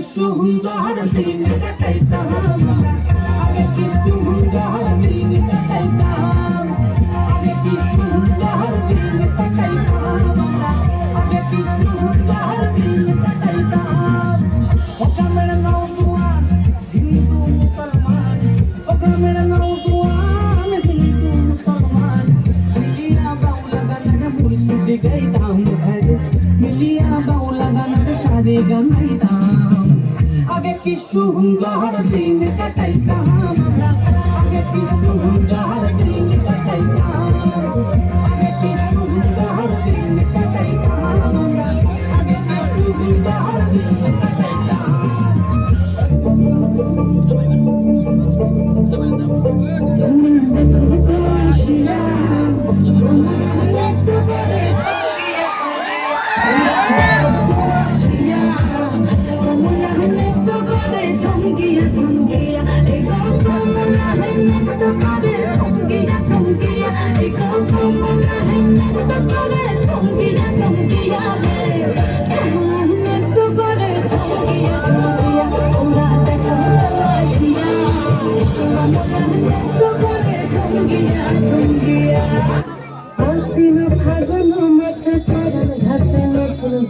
সুন্দর দিন কাটাইতাম আগে কি সুন্দর দিন কাটাইতাম আগে কি সুন্দর দিন কাটাইতাম আগে কি সুন্দর দিন কাটাইতাম ও গ্রামের নওজোয়ান হিন্দু মুসলমান ও গ্রামের নওজোয়ান হিন্দু মুসলমান মিলিয়া বাউলা গানের মুর্শিদ গাইতাম মিলিয়া বাউলা গানের সারে গাইতাম আগে কি সুন্দর দিন কাটাইতাম আমরা আগে কি সুন্দর দিন কাটাইতাম আগে কি সুন্দর দিন কাটাইতাম আমরা আগে কি সুন্দর দিন কাটাইতাম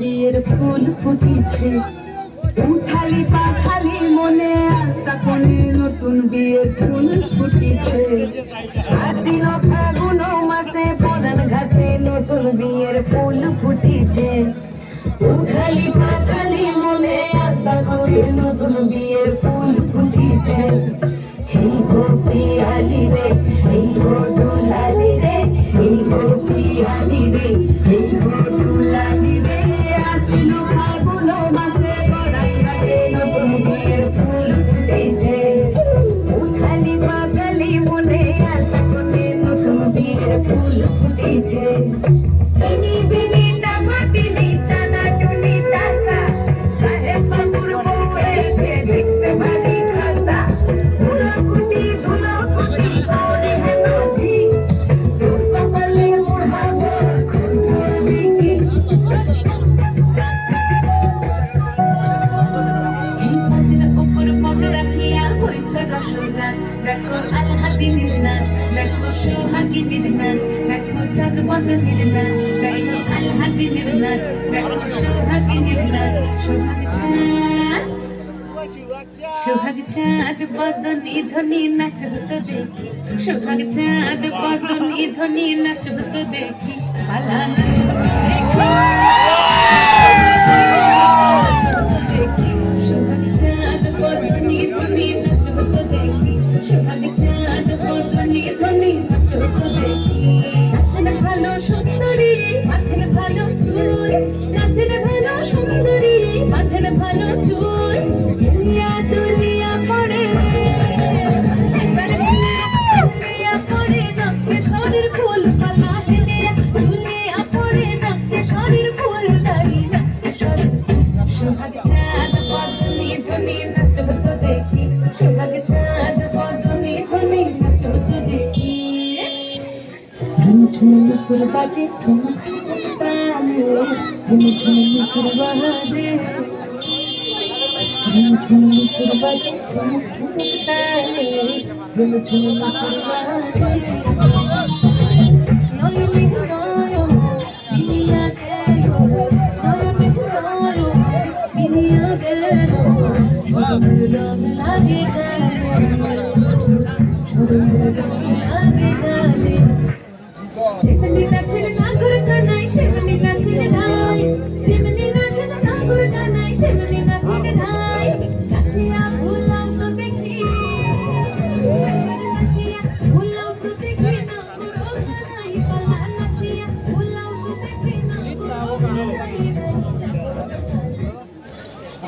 বিয়ের ফুল ফুটিছে উঠালি পাঠালি মনে তখনই নতুন বিয়ের ফুল ফুটিছে আশ্বিন ফাগুন মাসে পরান ঘাসে নতুন বিয়ের ফুল ফুটিছে উঠালি পাঠালি মনে তখনই নতুন বিয়ের ফুল ফুটিছে এই গো পিয়ালি রে এই গো দুলালি রে এই গো পিয়ালি রে এই গো দুলালি রে আশ্বিন ফাগুন মাসে পরান ঘাসে নতুন বিয়ের ফুল ফুটেছে উঠালি পাঠালি মনে তখনই নতুন বিয়ের ফুল ফুটেছে বিনি বিনি টামাটিনি টানা টুনি টাসা সাহেব বাবুর বউ এসে দেখতে ভারী খাসা ধুলোকুটি ধুলোকুটি করে হেনছি তোর কপালে মোড়াবো খুন করবি কি এই পাতের উপর মন রাখিয়া হইছ রসনা দেখো আলহাদিনের নাচ দেখো সোহাগিনীর নাচ দেখো চাঁদ বদনের নাচ দেখো আলহাদিনের নাচ দেখো সোহাগিনীর নাচ সোহাগ চাঁদ বদনী ধ্বনি নাচ হতো দেখি সোহাগ চাঁদ বদনী ধ্বনি নাচ হতো দেখি পালা নাচ হতো দেখি সোহাগ চাঁদ বদনী ধ্বনি নাচ হতো দেখি সোহাগ চাঁদ বদনী ধ্বনি নাচ হতো দেখি নাচেন ভালো সুন্দরী মাথের ভালো চুল নাচেন ভালো সুন্দরী মাথের ভালো চুল দুলিয়া দুলিয়া পড়ে একবার দুলিয়া পড়ে রক্তে শরীর ফুল পালা হেলিয়া দুলিয়া পড়ে রক্তে শরীর ফুল দাঁড়ি রক্তে শরীর সোহাগ চাঁদ বদনী ধ্বনি নাচ হতো দেখি সোহাগ চাঁদ বদনী ধ্বনি নাচ হতো দেখি ঝুমঝুমুকুর বাজে ঠুমক তালে ঝুমঝুমুকুর বাজে ঝুমঝুমুকুর বাজে ঠুমক ঠুমক তালে ঝুমঝুমুকুর বাজে নয়নে নয়ন বিনিয়া গেল নয়নে নয়ন বিনিয়া গেল রং লাগে গেল